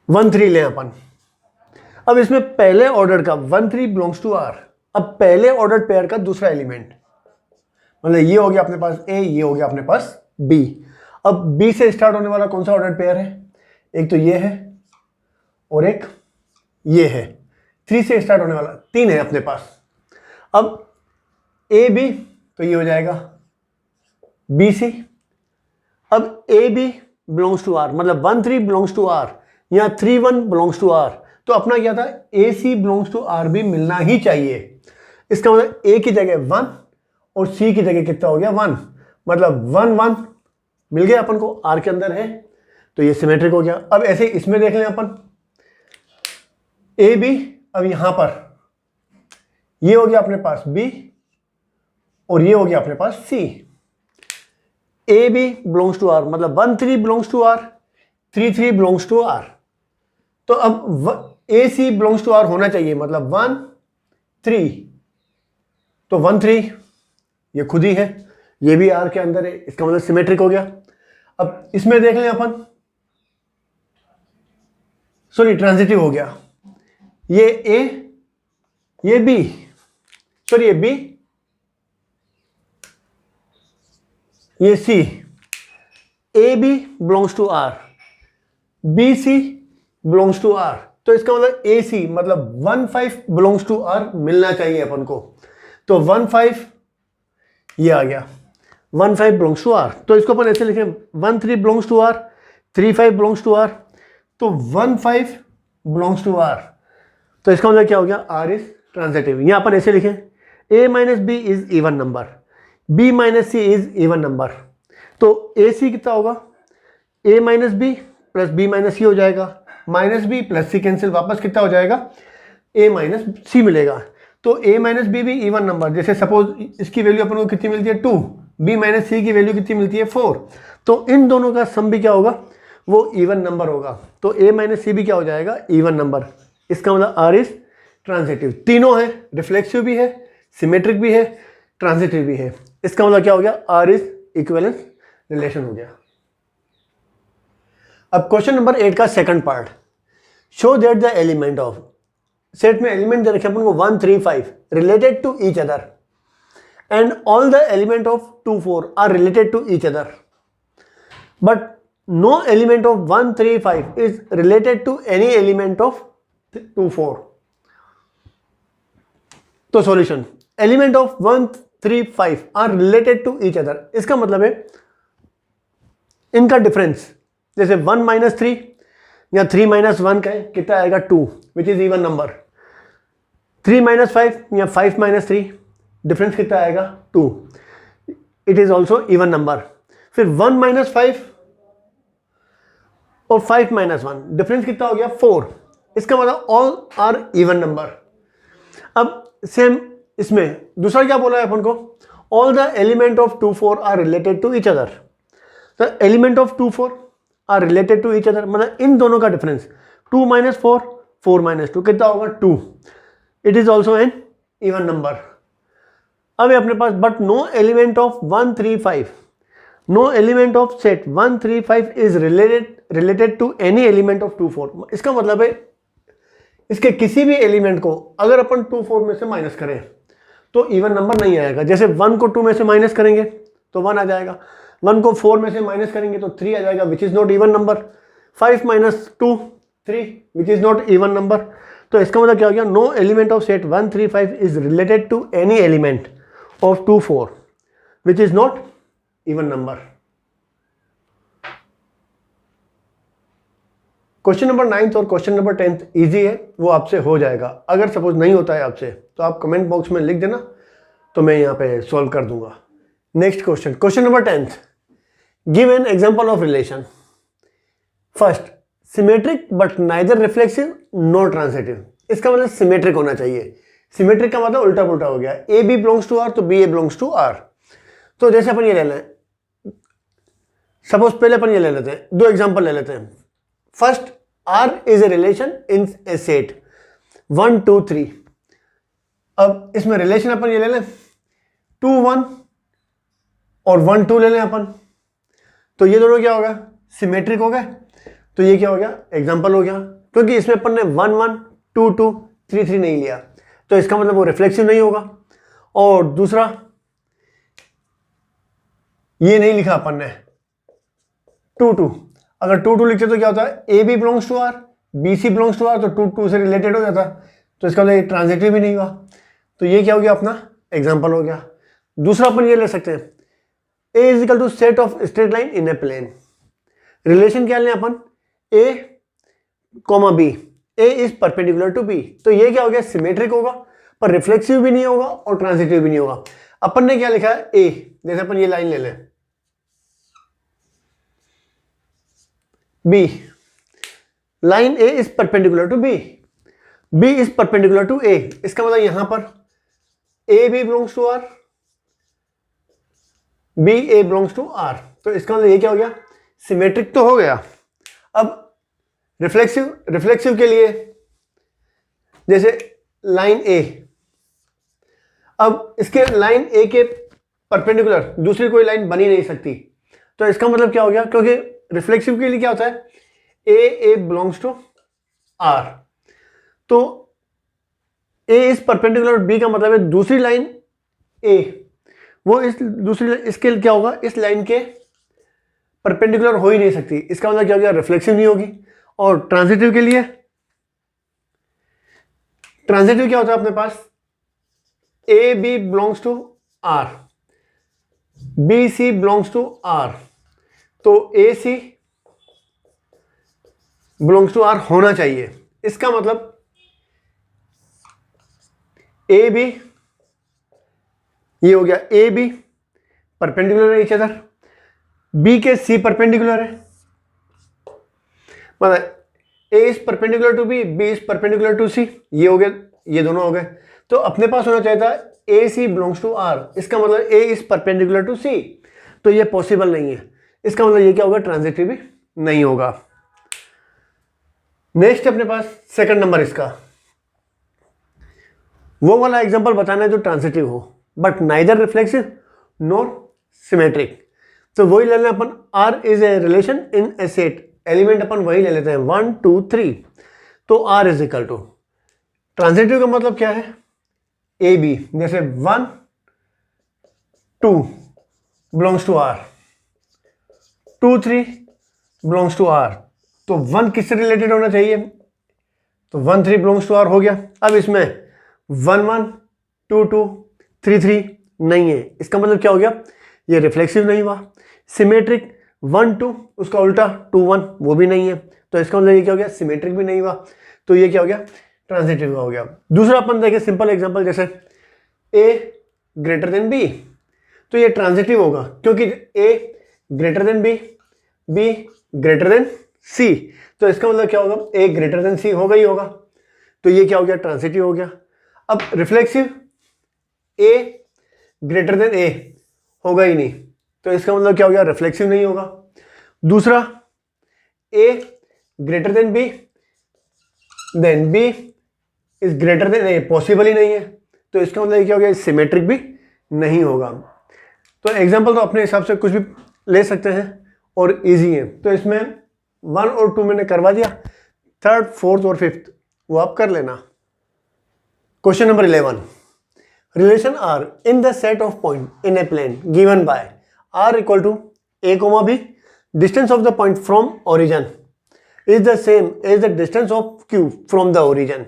1 3 लें अपन। अब इसमें पहले ऑर्डर का 1 3 बिलोंग्स टू आर। अब पहले ऑर्डर पेयर का दूसरा एलिमेंट, मतलब ये हो गया अपने पास ए, ये हो गया अपने पास बी। अब बी से स्टार्ट होने वाला कौन सा ऑर्डर पेयर है? एक तो ये है और एक ये है। 3 से स्टार्ट होने वाला 3 है अपने पास। अब ए बी तो ये हो जाएगा बी सी। अब A B belongs to R, मतलब 1 3 बिलोंग्स टू आर या 3 1 बिलोंग्स टू आर। तो अपना क्या था, ए सी बिलोंग्स टू आर भी मिलना ही चाहिए। इसका मतलब ए की जगह 1 और सी की जगह कितना हो गया 1, मतलब 1 1 मिल गया अपन को, आर के अंदर है तो ये सिमेट्रिक हो गया। अब ऐसे इसमें देख लें अपन ए बी। अब यहां पर ये हो गया अपने पास बी और ये हो गया अपने पास C. A B belongs to R, मतलब 1 3 belongs to R, 3 3 belongs to R. तो अब A C belongs to R होना चाहिए, मतलब 1 3, तो 1 3 ये खुद ही है, ये भी आर के अंदर है, इसका मतलब सिमेट्रिक हो गया। अब इसमें देख लें अपन, सॉरी ट्रांजिटिव हो गया। ये ए, ये बी, सॉरी ये बी, ये C. A B belongs to R, B C belongs to R. तो इसका मतलब ए सी मतलब 1 5 बिलोंग्स टू आर मिलना चाहिए अपन को। तो 1 5 ये आ गया, 1 5 बिलोंग्स टू आर। तो इसको अपन ऐसे लिखें 1 3 belongs to R, 3 5 belongs to R, तो 1 5 बिलोंग्स टू आर। तो इसका मतलब क्या हो गया, आर इज ट्रांजिटिव। यहां अपन ऐसे लिखें a minus B is even number, b minus C is even number. तो ए सी कितना होगा, a minus B plus B minus C हो जाएगा, minus B plus C cancel, वापस कितना हो जाएगा a माइनस सी मिलेगा। तो a माइनस बी भी इवन नंबर, जैसे सपोज इसकी वैल्यू अपन को कितनी मिलती है 2, b माइनस सी की वैल्यू कितनी मिलती है 4, तो इन दोनों का सम भी क्या होगा, वो इवन नंबर होगा। तो a माइनस सी भी क्या हो जाएगा, इवन नंबर। इसका मतलब आर इज ट्रांजिटिव। तीनों है, रिफ्लेक्सिव भी है, सिमेट्रिक भी है, ट्रांजिटिव भी है। इसका मतलब क्या हो गया, आर इज इक्विवेलेंस रिलेशन हो गया। अब क्वेश्चन नंबर 8 का second part, show that the element of, set में एलिमेंट दे रखे अपन को 1 3 5 related to each other and all the element of 2 4 are related to each other, but no element of 1 3 5 is related to any element of 2 4। तो solution, element of 1 3 5 are related to each other, इसका मतलब है इनका difference, जैसे 1 minus 3 या 3 minus 1 का है, कितना आएगा 2 which is even number. 3 minus 5 या 5 माइनस 3, डिफरेंस कितना आएगा 2, it is also even number. फिर 1 माइनस 5 और 5 माइनस 1, डिफरेंस कितना हो गया 4, इसका मतलब ऑल आर इवन नंबर। अब सेम इसमें दूसरा क्या बोला है अपन को, all the element of 2 4 are related to each other. तो element of 2 4 are related to each other, मतलब इन दोनों का डिफरेंस 2 माइनस 4 4 माइनस 2 कितना होगा 2, it is also an even number. अब अपने पास but no element of 1 3 5, no element of set 1 3 5 is related to any element of 2 4। इसका मतलब है इसके किसी भी एलिमेंट को अगर अपन 2 4 में से माइनस करें तो इवन नंबर नहीं आएगा। जैसे 1 को 2 में से माइनस करेंगे तो 1 आ जाएगा, 1 को 4 में से माइनस करेंगे तो 3 आ जाएगा which is not even number, 5 minus 2 3 which is not even number. तो इसका मतलब क्या हो गया, no element of set 1 3 5 is related to any element of 2 4 which is not even number. Question number 9 और क्वेश्चन नंबर 10 इजी है, वो आपसे हो जाएगा। अगर सपोज नहीं होता है आपसे तो आप कमेंट बॉक्स में लिख देना, तो मैं यहाँ पे सॉल्व कर दूंगा। Next question, question number 10, give an example of relation. First, symmetric but neither reflexive not transitive. इसका मतलब सिमेट्रिक होना चाहिए। सिमेट्रिक का मतलब उल्टा पुल्टा हो गया, A B belongs to R तो B A belongs to R. तो जैसे अपन ये ले लें, सपोज पहले अपन ये ले लेते हैं, दो एग्जांपल ले लेते हैं। First, R is a relation in a set 1 2 3। अब इसमें रिलेशन अपन ये ले लें 2 1 और 1 2 ले लें अपन, तो ये दोनों क्या होगा, सिमेट्रिक हो गए। तो ये क्या हो गया, एग्जांपल हो गया। क्योंकि इसमें अपन ने 1 1 2 2 3 3 नहीं लिया, तो इसका मतलब वो रिफ्लेक्सिव नहीं होगा। और दूसरा ये नहीं लिखा अपन ने 2 2, अगर 2 2 लिखते तो क्या होता है, A B belongs to R, B C belongs to R, तो 2 2 से रिलेटेड हो जाता, तो इसका मतलब ट्रांजिटिव भी नहीं हुआ। तो ये क्या हो गया, अपना एग्जाम्पल हो गया। दूसरा अपन ये ले सकते हैं, A is equal to set of straight line in a plane. Relation क्या लें अपन, A comma B, A is perpendicular to B, तो ये क्या हो गया, सिमेट्रिक होगा, पर रिफ्लेक्सिव भी नहीं होगा और ट्रांजिटिव भी नहीं होगा। अपन ने क्या लिखा है, ए, जैसे अपन ये लाइन ले लें, B, line A is perpendicular to B, B is perpendicular to A, इसका मतलब यहां पर A B belongs to R, B A belongs to R, तो इसका मतलब ये क्या हो गया, सिमेट्रिक तो हो गया। अब रिफ्लेक्सिव के लिए जैसे लाइन ए, अब इसके लाइन ए के परपेंडिकुलर दूसरी कोई लाइन बनी नहीं सकती, तो इसका मतलब क्या हो गया, क्योंकि रिफ्लेक्सिव के लिए क्या होता है, ए बिलोंग्स टू आर, तो ए इज परपेंडिकुलर बी का मतलब है दूसरी लाइन ए, वो इस दूसरी इसके क्या होगा, इस लाइन के परपेंडिकुलर हो ही नहीं सकती, इसका मतलब क्या हो गया, रिफ्लेक्सिव नहीं होगी। और ट्रांजिटिव के लिए, ट्रांजिटिव क्या होता है अपने पास, A B belongs to R, B C belongs to R, तो ए सी बिलोंग्स टू आर होना चाहिए। इसका मतलब ए बी, ये हो गया ए बी परपेंडिकुलर है ईच अदर, बी के सी परपेंडिकुलर है, मतलब A is perpendicular to B, B is perpendicular to C, ये हो गया, ये दोनों हो गए। तो अपने पास होना चाहिए था ए सी बिलोंग्स टू आर, इसका मतलब ए इज परपेंडिकुलर टू सी, तो ये पॉसिबल नहीं है, इसका मतलब ये क्या होगा, ट्रांजिटिव भी नहीं होगा। नेक्स्ट अपने पास सेकंड नंबर, इसका वो वाला एग्जांपल बताना है जो ट्रांजिटिव हो but neither reflexive nor symmetric, तो वही ले लें अपन, R is a relation in a set, element अपन वही ले लेते हैं 1 2 3, तो R is equal to, transitive का मतलब क्या है, ए बी, जैसे 1 2 belongs to R, 2 3 belongs to R, तो 1 किससे रिलेटेड होना चाहिए, तो 1 3 बिलोंग्स टू आर हो गया। अब इसमें 1 1 2 2 3 3 नहीं है, इसका मतलब क्या हो गया, ये रिफ्लेक्सिव नहीं हुआ। सिमेट्रिक 1 2, उसका उल्टा 2 1, वो भी नहीं है, तो इसका मतलब ये क्या हो गया, सिमेट्रिक भी नहीं हुआ, तो ये क्या हो गया, ट्रांजिटिव हो गया। दूसरा अपन देखें सिंपल एग्जांपल, जैसे ए ग्रेटर देन बी, तो ये ट्रांजिटिव होगा क्योंकि a greater than b, b greater than c, तो इसका मतलब क्या होगा, ए ग्रेटर देन सी होगा ही होगा, तो ये क्या हो गया, ट्रांजिटिव हो गया। अब रिफ्लेक्सिव, ए ग्रेटर देन ए होगा ही नहीं, तो इसका मतलब क्या हो गया, रिफ्लेक्सिव नहीं होगा। दूसरा a greater than b, then b is greater than a, possible ही नहीं है, तो इसका मतलब क्या हो गया, सिमेट्रिक भी नहीं होगा। तो एग्जांपल तो अपने हिसाब से कुछ भी ले सकते हैं और इजी है, तो इसमें 1 और 2 मैंने करवा दिया, थर्ड फोर्थ और फिफ्थ वो आप कर लेना। Question number 11, relation R in the set of point in a plane given by r equal to a comma b, distance of the point from origin is the same as the distance of q from the origin,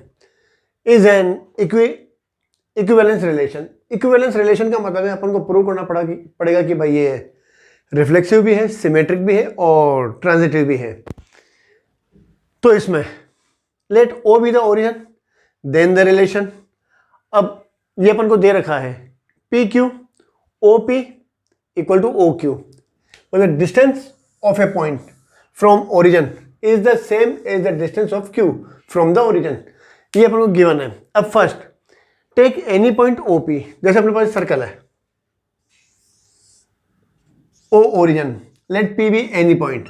is an equivalence relation। Equivalence relation का मतलब है अपन को prove करना पड़ेगा कि भाई ये रिफ्लेक्सिव भी है, सिमेट्रिक भी है और ट्रांजिटिव भी है। तो इसमें let O be the origin then the relation, अब ये अपन को दे रखा है P Q O P equal to O Q, मतलब distance of a point from origin is the same as the distance of Q from the origin, ये अपन को गिवन है। अब first take any point O P, जैसे अपने पास circle है O origin, let P be any point,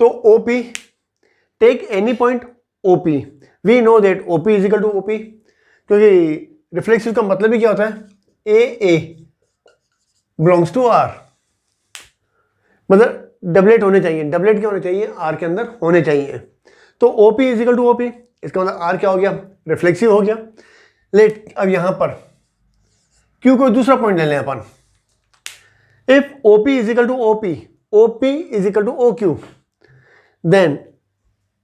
तो ओ P take any point O P, we know that O P is equal to O P, क्योंकि reflexive का मतलब ही क्या होता है, ए बिलोंग्स टू आर, मतलब डबलेट होने चाहिए, डबलेट क्या होने चाहिए, आर के अंदर होने चाहिए, तो OP is equal to OP, इसका मतलब R क्या हो गया, रिफ्लेक्सिव हो गया। लेट अब यहां पर Q को दूसरा पॉइंट ले लें अपन। If OP is equal to OP, OP is equal to OQ, then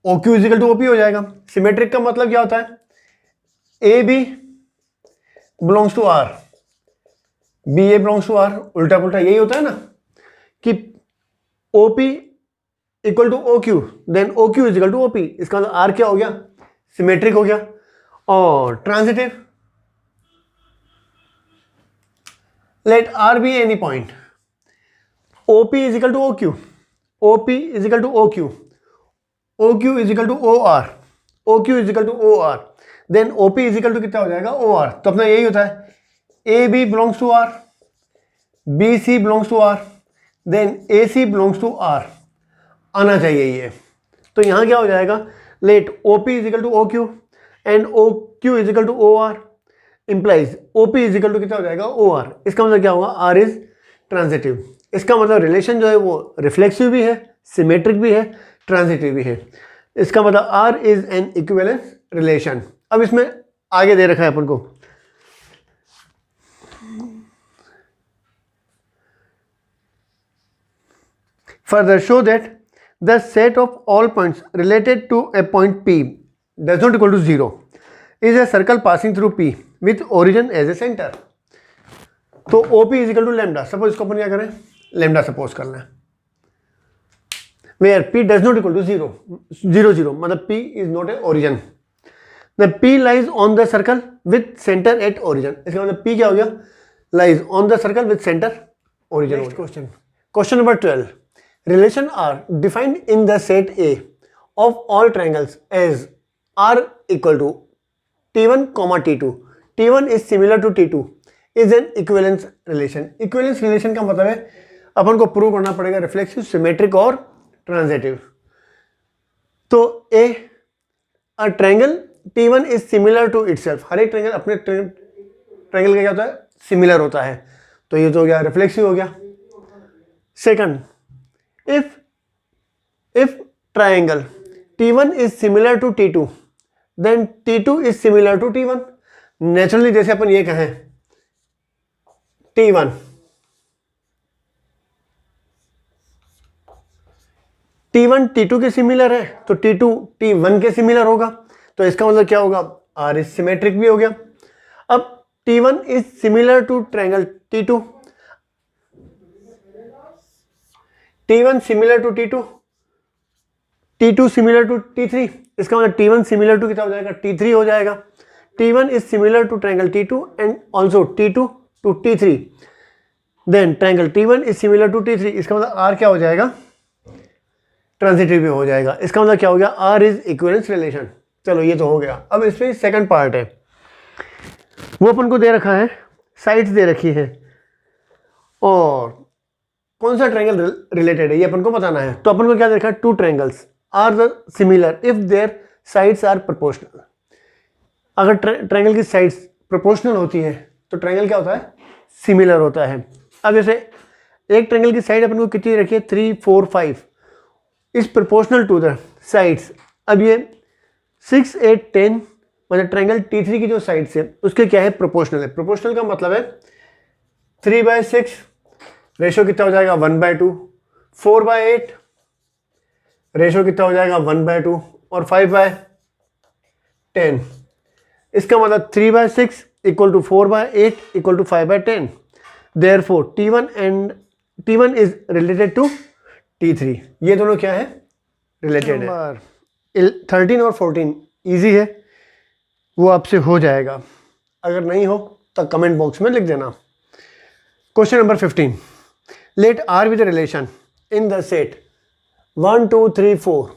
OQ is equal to OP हो जाएगा। सिमेट्रिक का मतलब क्या होता है, AB belongs to R, BA belongs to R, उल्टा पुल्टा यही होता है ना कि OP equal to OQ, then OQ is equal to OP, इसका मतलब R क्या हो गया, सिमेट्रिक हो गया। और transitive, let R be any point, OP is equal to OQ, OP is equal to OQ, OQ is equal to OR, OQ is equal to OR, then OP is equal to कितना हो जाएगा, OR। तो अपना यही होता है AB belongs to R, BC belongs to R, then AC belongs to R, आना चाहिए ये। तो यहां क्या हो जाएगा, let OP is equal to OQ and OQ is equal to OR implies OP is equal to कितना हो जाएगा, OR। इसका मतलब क्या होगा, R इज ट्रांजिटिव। इसका मतलब रिलेशन जो है वो रिफ्लेक्सिव भी है, सिमेट्रिक भी है, ट्रांजिटिव भी है। इसका मतलब R is an equivalence relation. अब इसमें आगे दे रखा है अपन को, further show that the set of all points related to a point P does not equal to 0 is a circle passing through P with origin as a center। तो OP is equal to lambda, suppose इसको अपन क्या करें, lambda suppose कर लें, where P does not equal to 0 0 0, मतलब P is not a origin, the P lies on the circle with centre at origin. इसका मतलब P क्या हो गया, lies on the circle with centre origin. Next question, question number 12, relation are defined in the set A of all triangles as R equal to T1, T2, T1 is similar to T2 is an equivalence relation। equivalence relation का मतलब है अपन को prove करना पड़ेगा reflexive, symmetric और transitive. तो a triangle T1 is similar to itself, हर एक ट्रायंगल अपने ट्रायंगल का क्या होता है, सिमिलर होता है, तो ये तो हो गया रिफ्लेक्सिव हो गया। Second, if triangle T1 is similar to T2 then T2 is similar to T1। Naturally जैसे अपन ये कहें T1 T2 के सिमिलर है तो T2 T1 के सिमिलर होगा, तो इसका मतलब क्या होगा, R इज सिमेट्रिक भी हो गया। अब T1 is similar to triangle T2, T1 similar to T2, T2 similar to T3, इसका मतलब T1 सिमिलर टू कितना हो जाएगा, T3 हो जाएगा। T1 is similar to triangle T2 and also T2 to T3, then triangle T1 is similar to T3, इसका मतलब R क्या हो जाएगा, ट्रांजिटिव भी हो जाएगा। इसका मतलब क्या हो गया, R इज इक्विवेलेंस रिलेशन। चलो ये तो हो गया। अब इसमें सेकंड पार्ट है, वो अपन को दे रखा है, साइड्स दे रखी है और कौन सा ट्रायंगल रिलेटेड है ये अपन को बताना है। तो अपन को क्या देखा, two triangles are the similar if their sides are proportional. अगर ट्रायंगल की साइड्स प्रोपोर्शनल होती है तो ट्रायंगल क्या होता है, सिमिलर होता है। अब जैसे एक ट्रायंगल की साइड अपन को कितनी रखी है, 3 4 5 is proportional to the sides. अब ये 6 8 10 मतलब ट्रायंगल T3 की जो साइड्स है उसके क्या है, प्रोपोर्शनल है। प्रोपोर्शनल का मतलब है 3/6 रेशो कितना हो जाएगा, 1/2, 4/8 रेशो कितना हो जाएगा, 1/2 और 5/10। इसका मतलब 3/6 equal to 4/8 equal to 5/10। Therefore T1 is related to T3। ये दोनों क्या है, रिलेटेड है। 13 और 14 इजी है, वो आपसे हो जाएगा, अगर नहीं हो तो कमेंट बॉक्स में लिख देना। Question number 15, let R with a relation in the set 1 2 3 4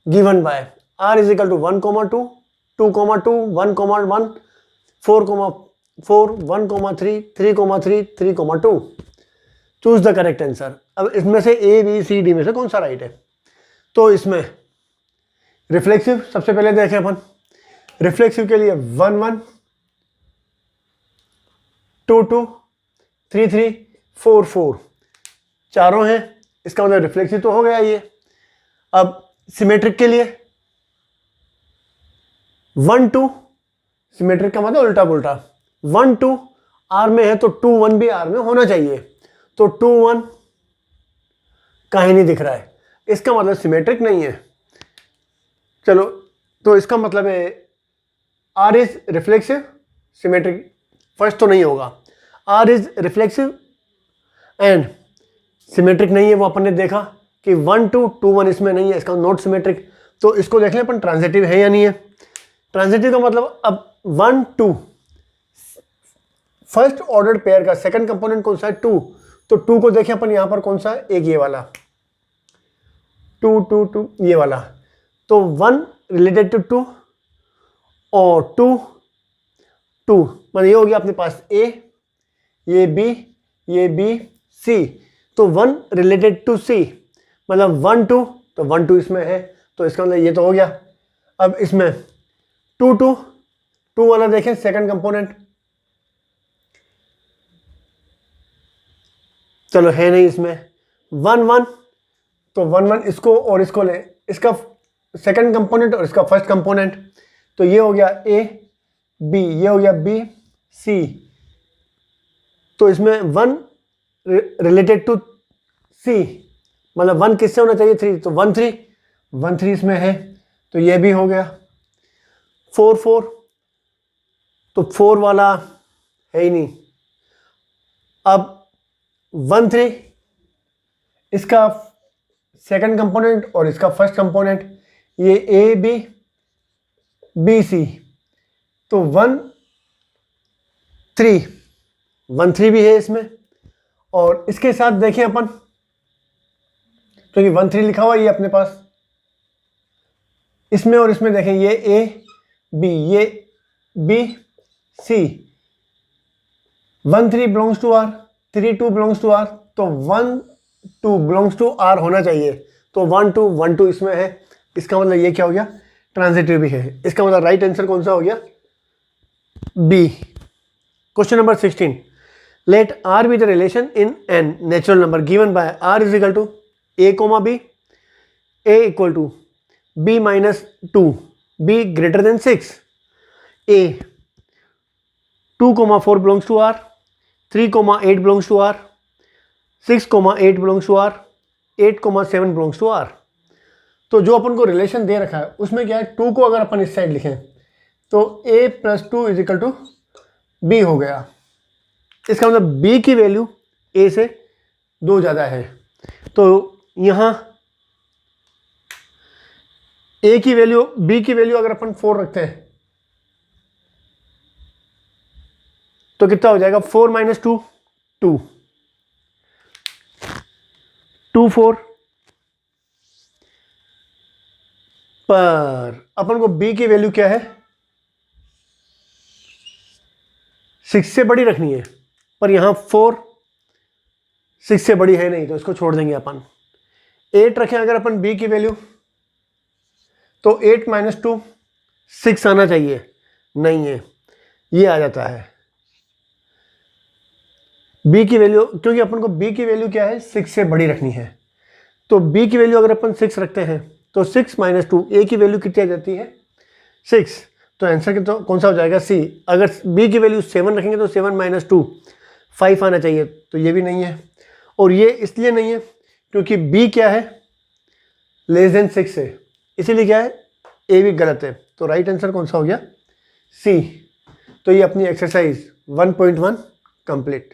given by R is equal to 1, 2, 2, 2, 1, 1, 4, 4, 1, 3, 3, 3, 3, 2। Choose the correct answer. अब इसमें से A B C D में से कौन सा राइट है। तो इसमें रिफ्लेक्सिव सबसे पहले देखें अपन, रिफ्लेक्सिव के लिए 1 1 2 2 3 3 4 4 चारों हैं, इसका मतलब रिफ्लेक्सिव तो हो गया ये। अब सिमेट्रिक के लिए 1 2 सिमेट्रिक का मतलब उल्टा पुल्टा, 1 2 आर में है तो 2 1 भी आर में होना चाहिए, तो 2 1 कहीं नहीं दिख रहा है, इसका मतलब सिमेट्रिक नहीं है। चलो, तो इसका मतलब है R is reflexive, symmetric first तो नहीं होगा, R is reflexive and symmetric नहीं है, वो अपन ने देखा कि 1 2 2 1 इसमें नहीं है, इसका नॉट सिमेट्रिक। तो इसको देख लें अपन ट्रांजिटिव है या नहीं है। ट्रांजिटिव का मतलब अब 1 2 फर्स्ट ऑर्डर पेयर का सेकंड कंपोनेंट कौन सा है 2, तो 2 को देखें अपन यहां पर कौन सा है, एक ये वाला 2 2 2 ये वाला, तो 1 रिलेटेड टू 2 और 2 2 मतलब ये हो गया अपने पास A, ये B C, तो 1 रिलेटेड टू C मतलब 1 2, तो 1 2 इसमें है, तो इसका मतलब ये तो हो गया। अब इसमें 2 2 2 वाला देखें सेकंड कंपोनेंट, चलो है नहीं इसमें। 1 1 तो 1 1 इसको और इसको ले, इसका सेकंड कंपोनेंट और इसका फर्स्ट कंपोनेंट, तो ये हो गया A B, ये हो गया B C, तो इसमें 1 रिलेटेड टू C मतलब 1 किससे होना चाहिए 3, तो 1 3 इसमें है, तो ये भी हो गया। 4 4 तो 4 वाला है ही नहीं। अब 1 3 इसका सेकंड कंपोनेंट और इसका फर्स्ट कंपोनेंट, ये A B C, तो 1 3 भी है इसमें, और इसके साथ देखें अपन, क्योंकि 1 3 लिखा हुआ ये अपने पास, इसमें और इसमें देखें ये A B, ये B C, 1 3 belongs to R, 3 2 belongs to R, तो 1 2 बिलोंग्स टू R होना चाहिए, तो 1 2 इसमें है, इसका मतलब ये क्या हो गया, ट्रांजिटिव भी है। इसका मतलब राइट आंसर कौन सा हो गया, B। Question number 16, let R be the relation in n natural number given by R is equal to A, B, A equal to B minus 2, B greater than 6, A 2, 4 belongs to R, 3, 8 belongs to R, 6, 8 belongs to R, 8, 7 belongs to R। तो जो अपन को relation दे रखा है उसमें क्या है, 2 को अगर अपन इस साइड लिखें तो A + 2 is equal to B हो गया। इसका मतलब B की वैल्यू A से 2 ज़्यादा है, तो यहाँ A की वैल्यू B की वैल्यू अगर अपन 4 रखते हैं तो कितना हो जाएगा, 4 - 2 2 2 4, पर अपन को B की वैल्यू क्या है, 6 से बड़ी रखनी है, पर यहाँ 4 6 से बड़ी है नहीं, तो इसको छोड़ देंगे अपन। 8 रखें अगर अपन B की वैल्यू, तो 8 - 2 6 आना चाहिए, नहीं है, ये आ जाता है। B की वैल्यू, क्योंकि अपन को B की वैल्यू क्या है, 6 से बड़ी रखनी है, तो B की वैल्यू अगर अपन 6 रखते हैं तो 6 - 2, A की वैल्यू कितनी आ जाती है 6, तो आंसर तो कौन सा हो जाएगा, C। अगर B की वैल्यू 7 रखेंगे तो 7 - 2 5 आना चाहिए, तो ये भी नहीं है, और ये इसलिए नहीं है क्योंकि B क्या है, <6 है, इसीलिए क्या है, A भी गलत है, तो राइट आंसर कौन सा हो गया, C। तो ये अपनी एक्सरसाइज 1.1 कंप्लीट।